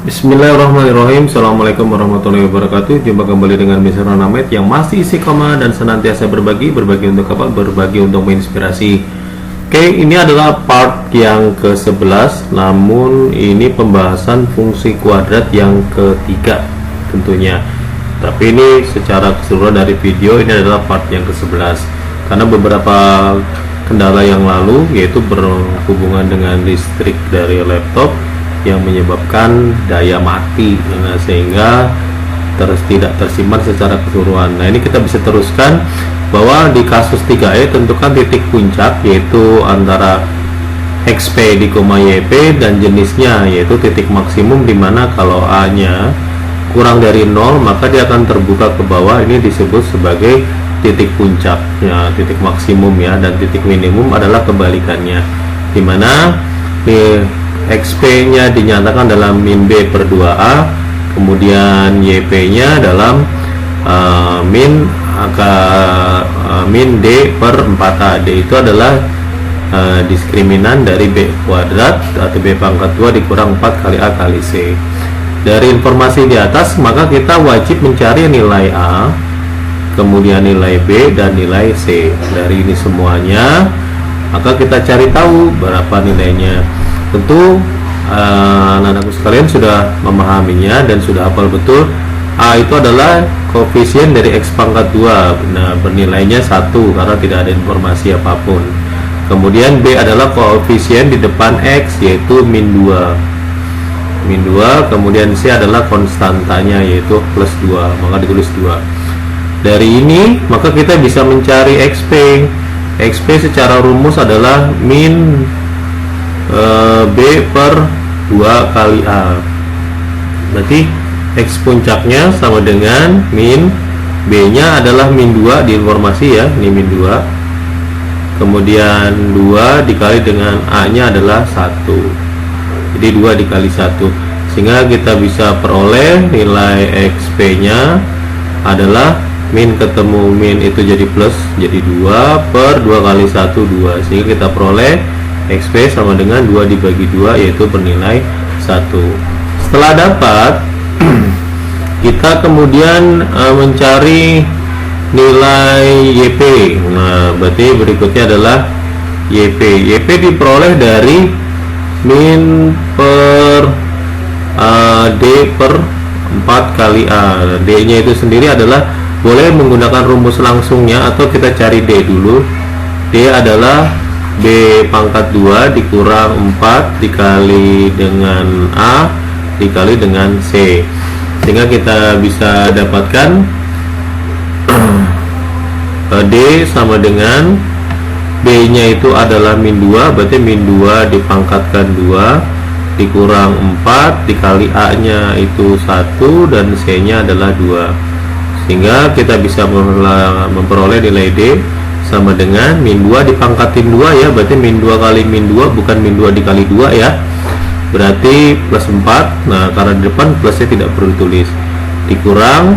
Bismillahirrahmanirrahim. Assalamualaikum warahmatullahi wabarakatuh. Jumpa kembali dengan Mr. Namet yang masih istiqomah dan senantiasa berbagi untuk apa? Berbagi untuk menginspirasi. Oke, ini adalah part yang ke-11, namun ini pembahasan fungsi kuadrat yang ketiga tentunya. Tapi ini secara keseluruhan dari video ini adalah part yang ke-11 karena beberapa kendala yang lalu yaitu berhubungan dengan listrik dari laptop yang menyebabkan daya mati, sehingga tidak tersimpan secara keseluruhan. Nah, ini kita bisa teruskan bahwa di kasus 3E tentukan titik puncak yaitu antara XP di koma YP dan jenisnya yaitu titik maksimum, dimana kalau A nya kurang dari 0 maka dia akan terbuka ke bawah. Ini disebut sebagai titik puncak ya, titik maksimum ya, dan titik minimum adalah kebalikannya, dimana di XP nya dinyatakan dalam min B per 2A, kemudian YP nya dalam min D per 4A. D itu adalah diskriminan dari B kuadrat atau B pangkat 2 dikurang 4 kali A kali C. Dari informasi di atas maka kita wajib mencari nilai A, kemudian nilai B dan nilai C. Dari ini semuanya maka kita cari tahu berapa nilainya. Tentu anak-anakku sekalian sudah memahaminya dan sudah hafal betul. A itu adalah koefisien dari X pangkat 2, nah bernilainya 1 karena tidak ada informasi apapun. Kemudian B adalah koefisien di depan X yaitu min 2, kemudian C adalah konstantanya yaitu plus 2, maka ditulis 2. Dari ini maka kita bisa mencari XP. XP secara rumus adalah min B per 2 kali A. Berarti X puncaknya sama dengan min B nya adalah min 2 di informasi ya, ini min 2, kemudian 2 dikali dengan A nya adalah 1, jadi 2 dikali 1, sehingga kita bisa peroleh nilai XP nya adalah min ketemu min itu jadi plus, jadi 2 per 2 kali 1 2, sehingga kita peroleh XP sama dengan 2 dibagi 2 yaitu bernilai 1. Setelah dapat kita kemudian mencari nilai YP. Nah, berarti berikutnya adalah YP. YP diperoleh dari min per D per 4 kali A. D nya itu sendiri adalah boleh menggunakan rumus langsungnya atau kita cari D dulu. D adalah B pangkat 2 dikurang 4 dikali dengan A dikali dengan C, sehingga kita bisa dapatkan D sama dengan B nya itu adalah min 2, berarti min 2 dipangkatkan 2 dikurang 4 dikali A nya itu 1 dan C nya adalah 2, sehingga kita bisa memperoleh nilai D sama dengan min 2 dipangkatin 2 ya, berarti min 2 kali min 2 bukan min 2 dikali 2 ya, berarti plus 4. Nah, karena di depan plusnya tidak perlu tulis, dikurang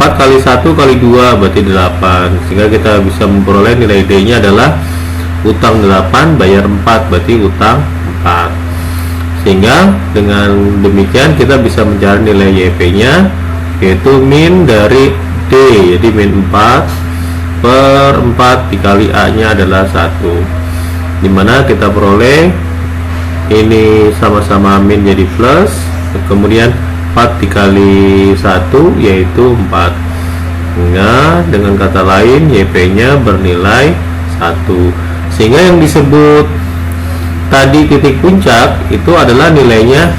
4 kali 1 kali 2 berarti 8, sehingga kita bisa memperoleh nilai D nya adalah utang 8 bayar 4, berarti utang 4. Sehingga dengan demikian kita bisa mencari nilai YP nya yaitu min dari D, jadi min 4 per 4 dikali A nya adalah 1, dimana kita peroleh ini sama-sama min jadi plus, kemudian 4 dikali 1 yaitu 4, sehingga dengan kata lain YP nya bernilai 1, sehingga yang disebut tadi titik puncak itu adalah nilainya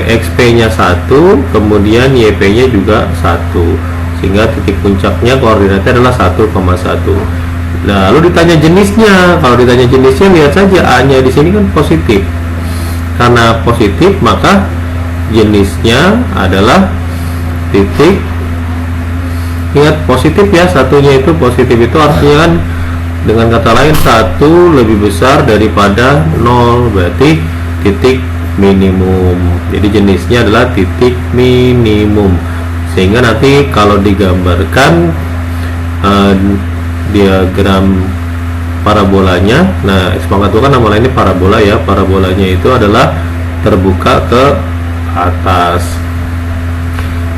XP nya 1 kemudian YP nya juga 1, sehingga titik puncaknya koordinatnya adalah 1,1. Lalu ditanya jenisnya. Kalau ditanya jenisnya, lihat saja A nya di sini kan positif. Karena positif maka jenisnya adalah titik, ingat positif ya, satunya itu positif, itu artinya kan dengan kata lain 1 lebih besar daripada 0, berarti titik minimum. Jadi jenisnya adalah titik minimum, sehingga nanti kalau digambarkan diagram parabolanya, nah X pangkat 2 kan nama lainnya parabola ya, parabolanya itu adalah terbuka ke atas.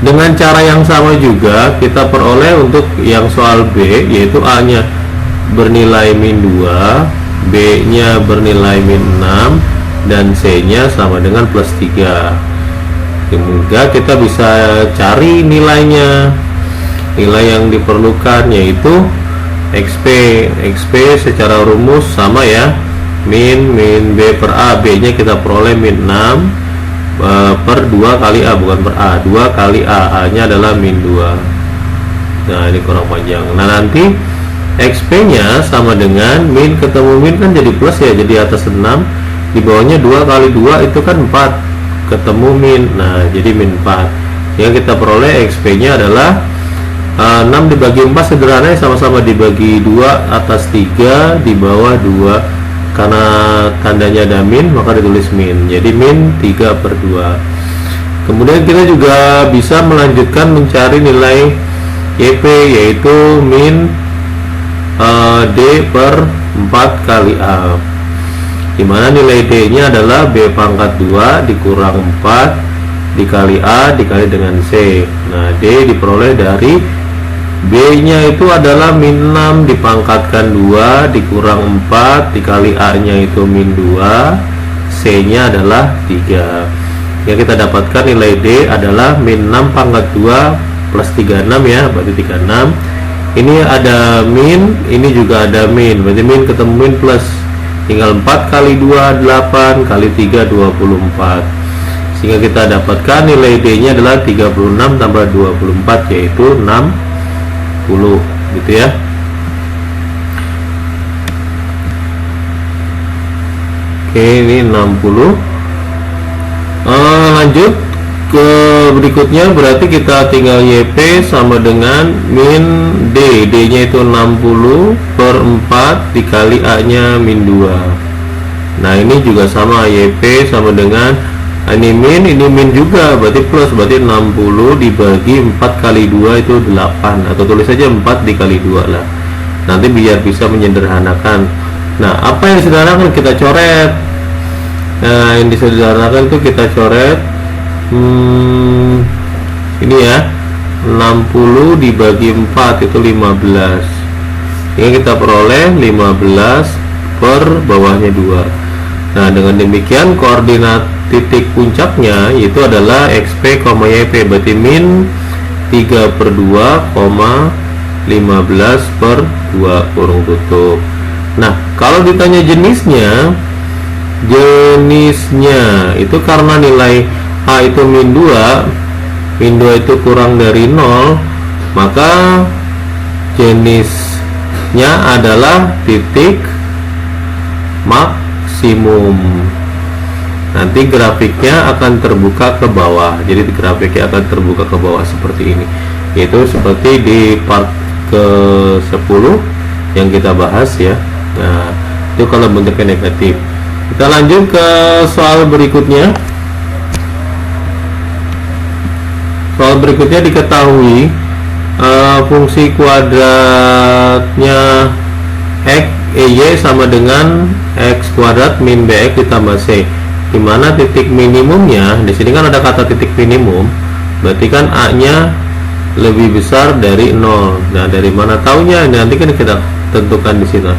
Dengan cara yang sama juga kita peroleh untuk yang soal B, yaitu A nya bernilai min 2, B nya bernilai min 6, dan C nya sama dengan plus 3. Sehingga kita bisa cari nilainya. Nilai yang diperlukan yaitu XP. XP secara rumus sama ya, min B per A. B nya kita peroleh min 6 per 2 kali A, bukan per A, 2 kali A. A nya adalah min 2. Nah ini kurang panjang. Nah nanti XP nya sama dengan min ketemu min kan jadi plus ya, jadi atas 6, di bawahnya 2 kali 2 itu kan 4, ketemu min, nah jadi min 4. Yang kita peroleh XP nya adalah 6 dibagi 4 sederhananya sama-sama dibagi 2 atas 3 di bawah 2. Karena tandanya ada min maka ditulis min, jadi min 3 per 2. Kemudian kita juga bisa melanjutkan mencari nilai YP, yaitu min D per 4 kali A, dimana nilai D nya adalah B pangkat 2 dikurang 4 dikali A dikali dengan C. Nah D diperoleh dari B nya itu adalah min 6 dipangkatkan 2 dikurang 4 dikali A nya itu min 2, C nya adalah 3. Yang kita dapatkan nilai D adalah min 6 pangkat 2 plus 36 ya, berarti 36. Ini ada min, ini juga ada min, berarti min ketemu min plus, tinggal 4 kali 2 8 kali 3 24. Sehingga kita dapatkan nilai D nya adalah 36 tambah 24 yaitu 60 gitu ya. Oke, ini 60. Lanjut ke berikutnya, berarti kita tinggal YP sama dengan min D. D nya itu 60 per 4 dikali A nya min 2. Nah ini juga sama, YP sama dengan ini min juga, berarti plus, berarti 60 dibagi 4 kali 2 itu 8, atau tulis saja 4 dikali 2 lah, nanti biar bisa menyederhanakan. Nah apa yang disederhanakan kita coret. Nah yang disederhanakan itu kita coret ini ya, 60 dibagi 4 itu 15, ini kita peroleh 15 per bawahnya 2. Nah dengan demikian koordinat titik puncaknya itu adalah XP, YP, berarti min 3 per 2, 15 per 2 kurung tutup. Nah kalau ditanya jenisnya itu karena nilai A itu min 2 itu kurang dari 0, maka jenisnya adalah titik maksimum. Nanti grafiknya akan terbuka ke bawah, jadi grafiknya akan terbuka ke bawah seperti ini, yaitu seperti di part ke 10 yang kita bahas ya. Nah itu kalau bentuknya negatif. Kita lanjut ke soal berikutnya. Soal berikutnya diketahui fungsi kuadratnya X Y sama dengan X kuadrat min BX ditambah C, dimana titik minimumnya di sini kan ada kata titik minimum, berarti kan A nya lebih besar dari 0. Nah dari mana taunya? Nanti kan kita tentukan di sini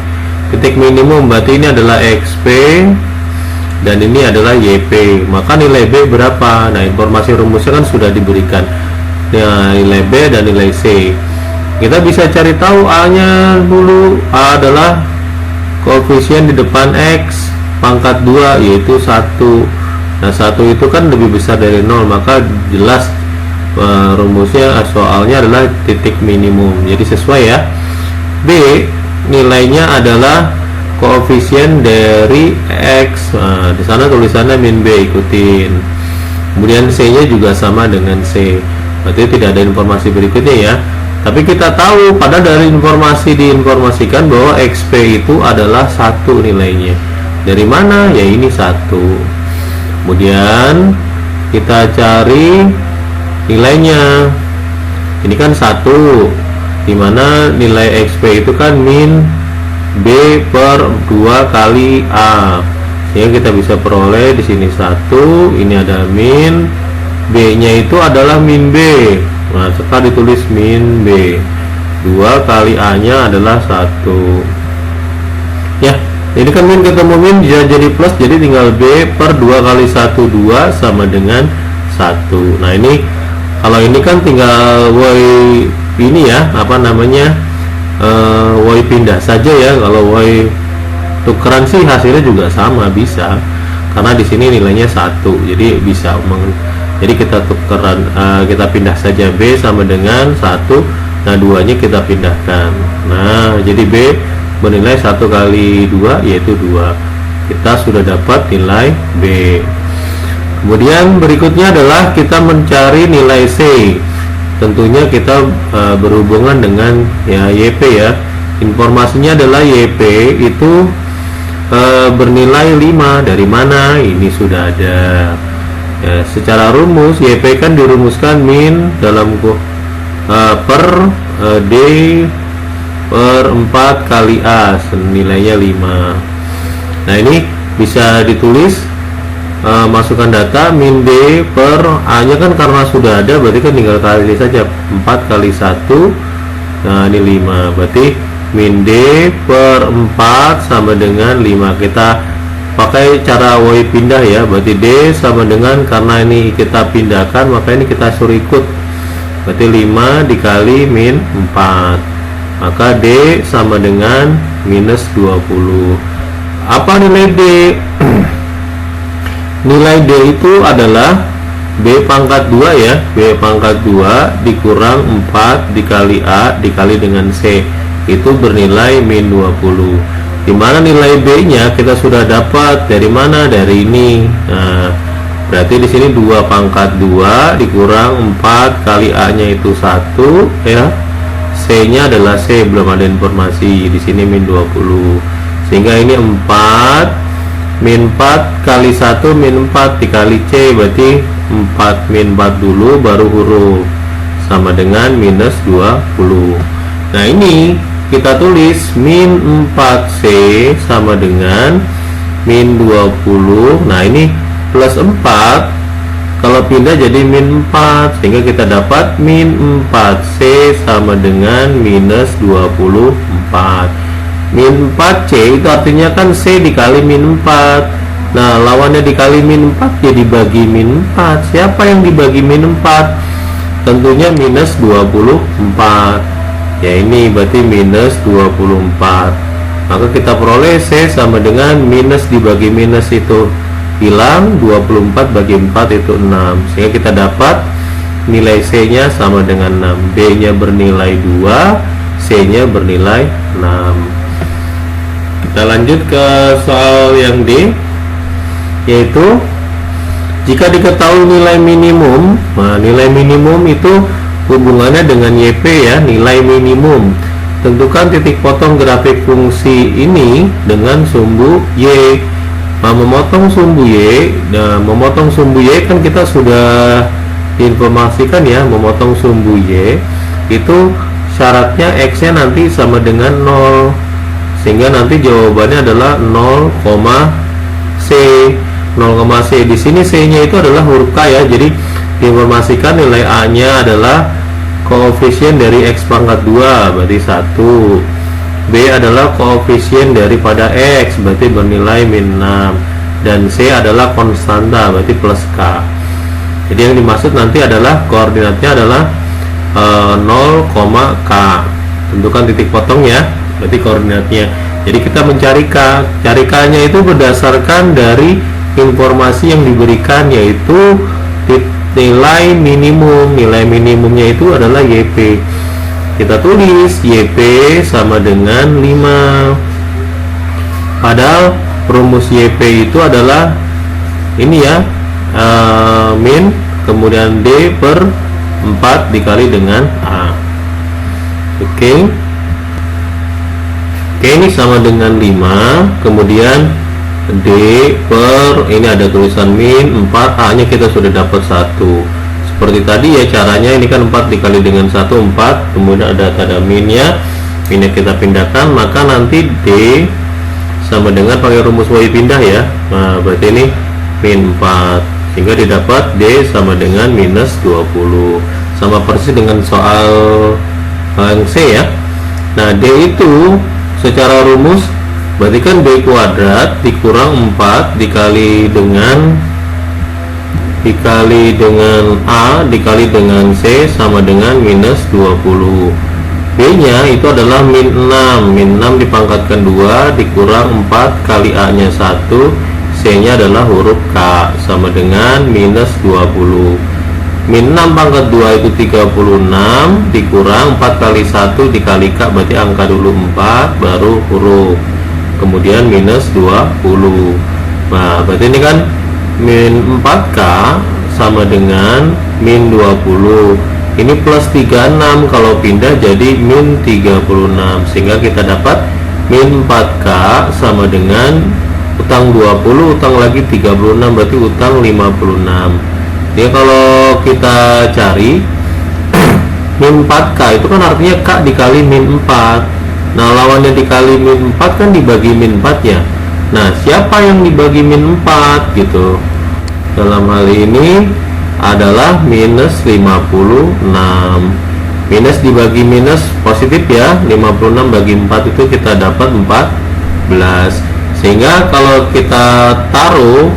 titik minimum, berarti ini adalah XP dan ini adalah YP, maka nilai B berapa? Nah informasi rumusnya kan sudah diberikan, nah, nilai B dan nilai C. Kita bisa cari tahu A nya dulu. A adalah koefisien di depan X pangkat 2 yaitu 1. Nah 1 itu kan lebih besar dari 0, maka jelas rumusnya soalnya adalah titik minimum, jadi sesuai ya. B nilainya adalah koefisien dari X. Nah, di sana tulisannya min B, ikutin. Kemudian C nya juga sama dengan C, berarti tidak ada informasi berikutnya ya. Tapi kita tahu pada dari informasi diinformasikan bahwa XP itu adalah 1 nilainya. Dari mana? Ya ini 1. Kemudian kita cari nilainya. Ini kan 1, dimana nilai XP itu kan min B per 2 kali A. Sehingga kita bisa peroleh di sini 1, ini ada min B nya itu adalah min B. Nah sekarang ditulis min B. 2 kali A nya adalah 1 ya. Ini kan min ketemu min jadi plus, jadi tinggal B per 2 kali 1 2 sama dengan 1. Nah ini kalau ini kan tinggal Y ini ya, apa namanya, Y pindah saja ya. Kalau Y tukeran sih hasilnya juga sama, bisa, karena di sini nilainya 1, jadi bisa. Jadi kita tukeran, kita pindah saja B sama dengan 1. Nah 2 nya kita pindahkan. Nah jadi B bernilai 1 kali 2 yaitu 2. Kita sudah dapat nilai B. Kemudian berikutnya adalah kita mencari nilai C. Tentunya kita berhubungan dengan ya YP ya. Informasinya adalah YP itu bernilai 5. Dari mana? Ini sudah ada ya, secara rumus YP kan dirumuskan min dalam per D per 4 kali A, nilainya 5. Nah ini bisa ditulis, masukkan data min D per A nya kan karena sudah ada, berarti kan tinggal kali saja 4 kali 1. Nah ini 5, berarti min D per 4 sama dengan 5. Kita pakai cara Y pindah ya, berarti D sama dengan, karena ini kita pindahkan maka ini kita suruh ikut, berarti 5 dikali min 4, maka D sama dengan minus 20. Apa nilai D? Nilai D itu adalah B pangkat 2 ya, B pangkat 2 dikurang 4 dikali A dikali dengan C, itu bernilai min 20. Dimana nilai B nya kita sudah dapat dari mana? Dari ini. Nah berarti di sini 2 pangkat 2 dikurang 4 kali A nya itu 1 ya. C nya adalah C, belum ada informasi di sini min 20, sehingga ini 4 min 4 kali 1 min 4 dikali C, berarti 4 min 4 dulu baru huruf, sama dengan minus 20. Nah ini kita tulis min 4C sama dengan min 20. Nah ini plus 4 kalau pindah jadi min 4, sehingga kita dapat min 4C sama dengan minus 24. Min 4C itu artinya kan C dikali min 4. Nah lawannya dikali min 4 jadi bagi min 4. Siapa yang dibagi min 4? Tentunya minus 24. Ya ini berarti minus 24. Maka kita peroleh C sama dengan minus dibagi minus itu hilang, 24 bagi 4 itu 6, sehingga kita dapat nilai C nya sama dengan 6. B nya bernilai 2, C nya bernilai 6. Kita lanjut ke soal yang D, yaitu jika diketahui nilai minimum. Nah nilai minimum itu hubungannya dengan YP ya, nilai minimum. Tentukan titik potong grafik fungsi ini dengan sumbu Y. Nah, memotong sumbu Y, nah memotong sumbu Y kan kita sudah diinformasikan ya, memotong sumbu Y itu syaratnya X nya nanti sama dengan 0, sehingga nanti jawabannya adalah 0,C. 0,C di sini C nya itu adalah huruf K ya, jadi diinformasikan nilai A nya adalah koefisien dari X pangkat 2, berarti 1. B adalah koefisien daripada X, berarti bernilai min 6, dan C adalah konstanta, berarti plus K. Jadi yang dimaksud nanti adalah koordinatnya adalah 0,K. Tentukan titik potong ya, berarti koordinatnya. Jadi kita mencari K. Cari K nya itu berdasarkan dari informasi yang diberikan, yaitu nilai minimum. Nilai minimumnya itu adalah YP. Kita tulis YP sama dengan 5. Padahal rumus YP itu adalah ini ya, min kemudian D per 4 dikali dengan A. Oke, ini sama dengan 5. Kemudian D per, ini ada tulisan min 4, A nya kita sudah dapat 1. Seperti tadi ya caranya, ini kan 4 dikali dengan 1 4, kemudian ada tanda minnya, minnya kita pindahkan, maka nanti D sama dengan pakai rumus Y pindah ya. Nah berarti ini min 4 sehingga didapat D sama dengan minus 20. Sama persis dengan soal yang C ya. Nah, D itu secara rumus berarti kan B kuadrat dikurang 4 dikali dengan A dikali dengan C sama dengan minus 20. B nya itu adalah min 6. Min 6 dipangkatkan 2 dikurang 4 kali A nya 1, C nya adalah huruf K sama dengan minus 20. Min 6 pangkat 2 itu 36 dikurang 4 kali 1 dikali K, berarti angka dulu 4 baru huruf, kemudian minus 20. Nah, berarti ini kan min 4K sama dengan min 20. Ini plus 36, kalau pindah jadi min 36, sehingga kita dapat min 4K sama dengan utang 20, utang lagi 36, berarti utang 56. Ya, kalau kita cari min 4K itu kan artinya K dikali min 4. Nah, lawannya dikali min 4 kan dibagi min 4 ya. Nah, siapa yang dibagi min 4 gitu? Dalam hal ini adalah minus 56. Minus dibagi minus positif ya, 56 bagi 4 itu kita dapat 14. Sehingga kalau kita taruh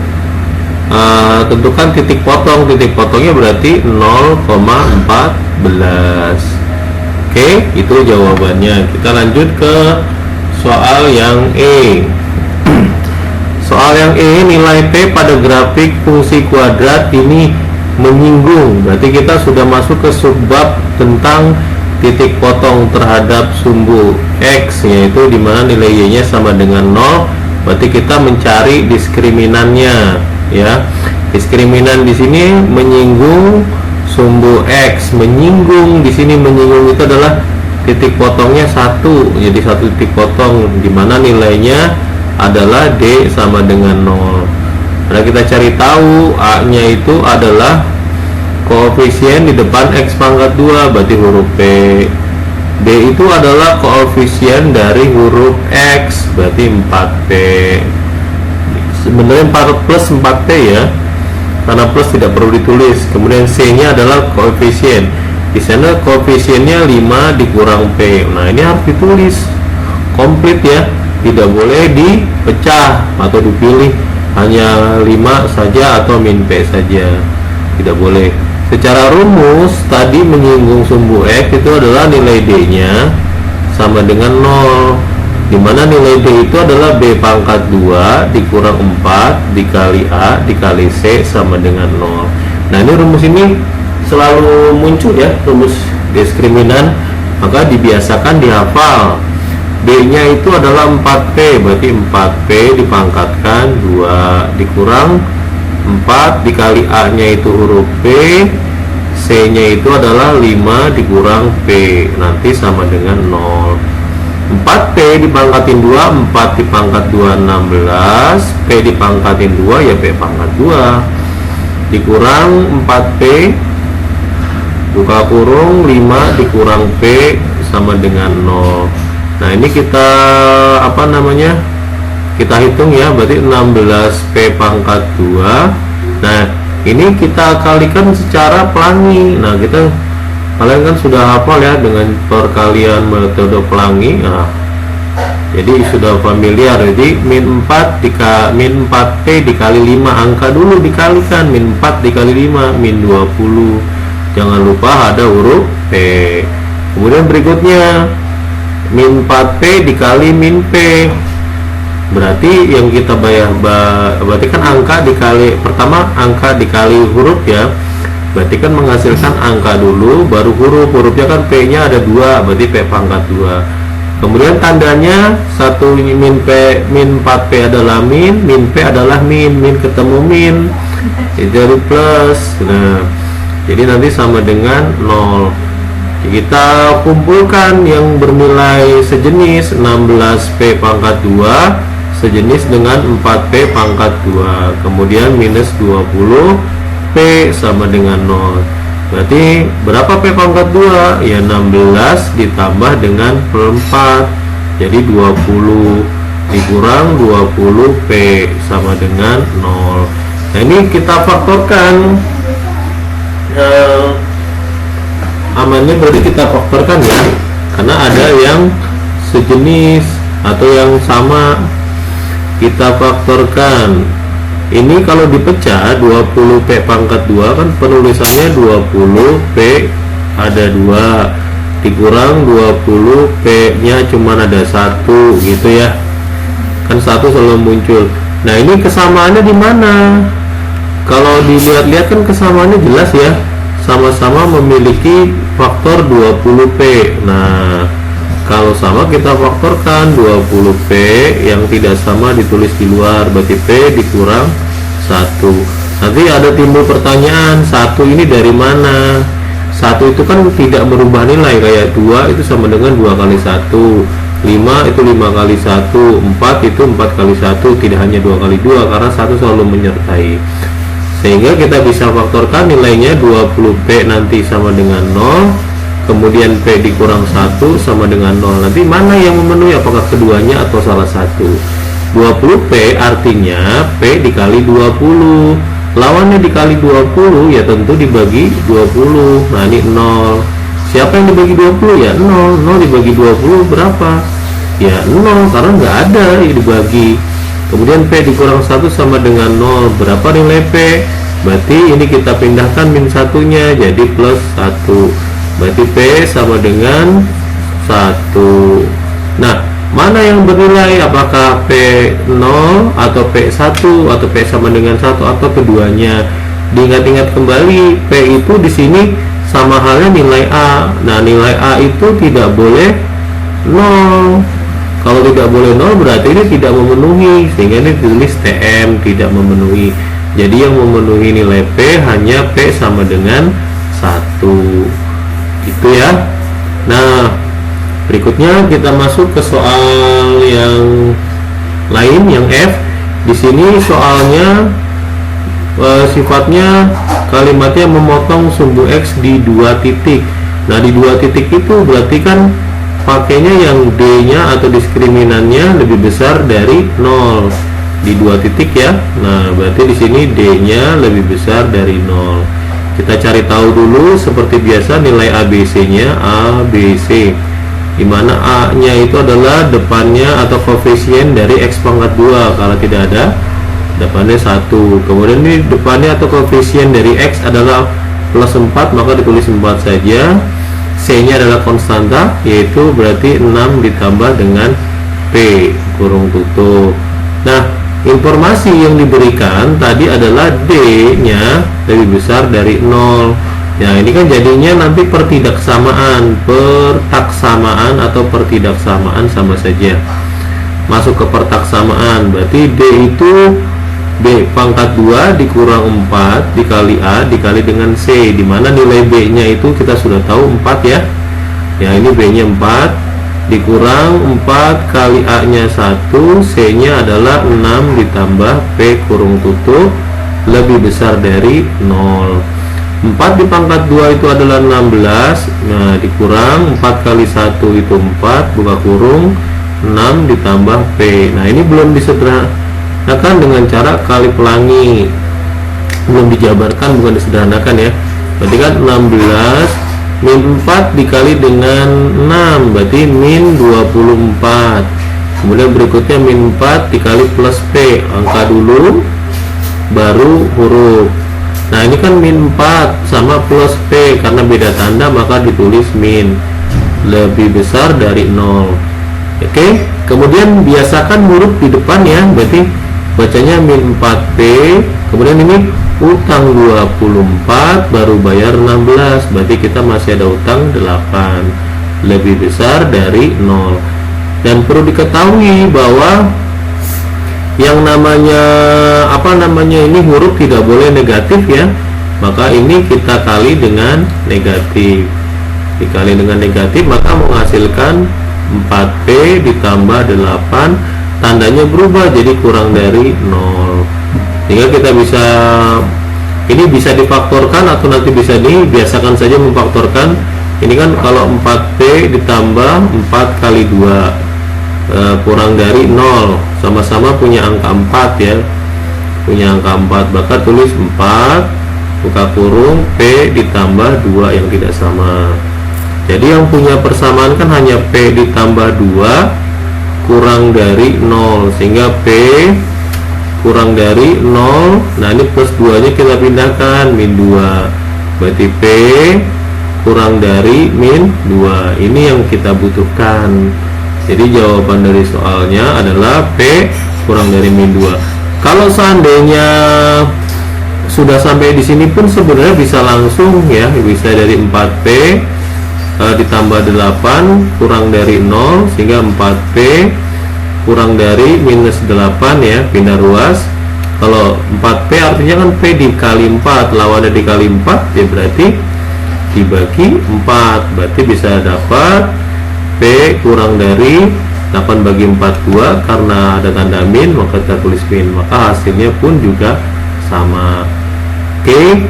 tentukan titik potong, titik potongnya berarti 0,14. Oke, itu jawabannya. Kita lanjut ke soal yang E. Soal yang E, nilai P pada grafik fungsi kuadrat ini menyinggung. Berarti kita sudah masuk ke subbab tentang titik potong terhadap sumbu X, yaitu dimana nilai Y nya sama dengan 0. Berarti kita mencari diskriminannya ya. Diskriminan di sini menyinggung sumbu X. Menyinggung di sini, menyinggung itu adalah titik potongnya 1, jadi 1 titik potong dimana nilainya adalah D sama dengan 0. Nah, kita cari tahu A nya itu adalah koefisien di depan X pangkat 2, berarti huruf P. D itu adalah koefisien dari huruf X, berarti 4P. Sebenarnya 4 plus 4P ya, karena plus tidak perlu ditulis. Kemudian C nya adalah koefisien. Di sana koefisiennya 5 dikurang P. Nah, ini harus ditulis komplit ya, tidak boleh dipecah atau dipilih hanya 5 saja atau min P saja, tidak boleh. Secara rumus tadi menyinggung sumbu X itu adalah nilai D nya sama dengan 0, dimana nilai D itu adalah B pangkat 2 dikurang 4 dikali A dikali C sama dengan 0. Nah, ini rumus ini selalu muncul ya, rumus diskriminan, maka dibiasakan dihafal. B nya itu adalah 4P, berarti 4P dipangkatkan 2 dikurang 4 dikali A nya itu huruf P, C nya itu adalah 5 dikurang P, nanti sama dengan 0. 4P dipangkatin 2, 4 dipangkat 2 16, P dipangkatin 2 ya P pangkat 2 dikurang 4P buka kurung 5 dikurang P sama dengan 0. Nah, ini kita kita hitung ya, berarti 16P pangkat 2. Nah, ini kita kalikan secara pelangi. Nah, kalian kan sudah hafal ya dengan perkalian metode pelangi. Nah, jadi sudah familiar. Jadi min 4P dikali 5, angka dulu dikalikan, min 4 dikali 5 min 20. Jangan lupa ada huruf P. Kemudian berikutnya min 4P dikali min P, berarti yang kita berarti kan angka dikali, pertama angka dikali huruf ya, berarti kan menghasilkan angka dulu baru hurufnya kan P nya ada 2, berarti P pangkat 2. Kemudian tandanya satu min 4P adalah min P adalah min ketemu min jadi plus. Nah, jadi nanti sama dengan 0. Kita kumpulkan yang bernilai sejenis, 16P pangkat 2 sejenis dengan 4P pangkat 2, kemudian minus 20P sama dengan 0. Berarti berapa P pangkat 2? Ya 16 ditambah dengan per 4, jadi 20 dikurang 20P sama dengan 0. Nah ini kita faktorkan, amannya berarti kita faktorkan ya, karena ada yang sejenis atau yang sama. Kita faktorkan. Ini kalau dipecah 20p pangkat 2 kan penulisannya 20p ada 2 dikurang 20p nya cuman ada 1 gitu ya, kan 1 selalu muncul. Nah ini kesamaannya di mana? Kalau dilihat-lihat kan kesamaannya jelas ya, sama-sama memiliki faktor 20p. Nah kalau sama kita faktorkan 20p, yang tidak sama ditulis di luar, berarti p dikurang 1. Nanti ada timbul pertanyaan, 1 ini dari mana? 1 itu kan tidak merubah nilai, kayak 2 itu sama dengan 2 kali 1, 5 itu 5 kali 1, 4 itu 4 kali 1, tidak hanya 2 kali 2, karena 1 selalu menyertai. Sehingga kita bisa faktorkan nilainya 20p nanti sama dengan 0, kemudian P dikurang 1 sama dengan 0. Nanti mana yang memenuhi, apakah keduanya atau salah satu? 20P artinya P dikali 20, lawannya dikali 20 ya tentu dibagi 20. Nah ini 0, siapa yang dibagi 20 ya 0, 0 dibagi 20 berapa ya 0, karena nggak ada yang dibagi. Kemudian P dikurang 1 sama dengan 0, berapa nilai P? Berarti ini kita pindahkan min satunya jadi plus 1, berarti P sama dengan 1. Nah mana yang bernilai, apakah P0 atau P1 atau P sama dengan 1 atau keduanya? Diingat-ingat kembali, P itu di sini sama halnya nilai A. Nah nilai A itu tidak boleh 0. Kalau tidak boleh 0 berarti ini tidak memenuhi, sehingga ini ditulis TM tidak memenuhi. Jadi yang memenuhi nilai P hanya P sama dengan 1 gitu ya. Nah berikutnya kita masuk ke soal yang lain, yang F. Di sini soalnya sifatnya kalimatnya memotong sumbu X di 2 titik. Nah di 2 titik itu berarti kan pakainya yang D nya atau diskriminannya lebih besar dari 0 di 2 titik ya. Nah berarti di sini D nya lebih besar dari 0. Kita cari tahu dulu seperti biasa nilai ABC nya, ABC, dimana A nya itu adalah depannya atau koefisien dari X pangkat 2, kalau tidak ada depannya 1. Kemudian ini depannya atau koefisien dari X adalah plus 4, maka ditulis 4 saja. C nya adalah konstanta, yaitu berarti 6 ditambah dengan P kurung tutup. Nah informasi yang diberikan tadi adalah D nya lebih besar dari 0. Ya ini kan jadinya nanti pertidaksamaan atau pertidaksamaan sama saja, masuk ke pertaksamaan. Berarti D itu B pangkat 2 dikurang 4 dikali A dikali dengan C, dimana nilai B nya itu kita sudah tahu 4 ya. Ya ini B nya 4 dikurang 4 kali A nya 1, C nya adalah 6 ditambah P kurung tutup lebih besar dari 0. 4 di pangkat 2 itu adalah 16. Nah dikurang 4 kali 1 itu 4 buka kurung 6 ditambah P. Nah ini belum disederhanakan dengan cara kali pelangi, belum dijabarkan, bukan disederhanakan ya. Berarti kan 16 min 4 dikali dengan 6 berarti min 24. Kemudian berikutnya min 4 dikali plus P, angka dulu baru huruf. Nah ini kan min 4 sama plus P, karena beda tanda maka ditulis min, lebih besar dari 0. Oke, kemudian biasakan huruf di depan ya, berarti bacanya min 4P. Kemudian ini utang 24 baru bayar 16, berarti kita masih ada utang 8, lebih besar dari 0. Dan perlu diketahui bahwa yang namanya ini huruf tidak boleh negatif ya, maka ini kita kali dengan negatif. Dikali dengan negatif maka menghasilkan 4P ditambah 8, tandanya berubah jadi kurang dari 0. Sehingga kita bisa difaktorkan atau nanti bisa dibiasakan saja memfaktorkan. Ini kan kalau 4P ditambah 4 kali 2 kurang dari 0, sama-sama punya angka 4 ya. punya angka 4, maka tulis 4 buka kurung P ditambah 2 yang tidak sama. Jadi yang punya persamaan kan hanya P ditambah 2 kurang dari 0, sehingga P kurang dari 0. Nah ini plus 2 nya kita pindahkan min 2, berarti P kurang dari min 2. Ini yang kita butuhkan. Jadi jawaban dari soalnya adalah P kurang dari min 2. Kalau seandainya sudah sampai di sini pun sebenarnya bisa langsung ya, bisa dari 4P ditambah 8 kurang dari 0, sehingga 4P kurang dari minus 8 ya, pindah ruas. Kalau 4P artinya kan P dikali 4, lawannya dikali 4 ya, berarti dibagi 4, berarti bisa dapat P kurang dari 8 bagi 4 2, karena ada tanda min maka kita tulis min, maka hasilnya pun juga sama. Oke,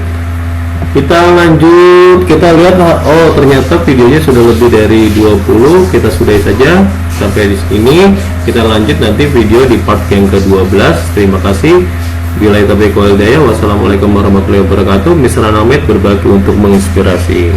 kita lanjut, kita lihat. Oh ternyata videonya sudah lebih dari 20, kita sudahi saja sampai di sini. Kita lanjut nanti video di part yang ke-12. Terima kasih. Bila taufiq wal hidayah. Wassalamualaikum warahmatullahi wabarakatuh. Misran Ahmed, berbagi untuk menginspirasi.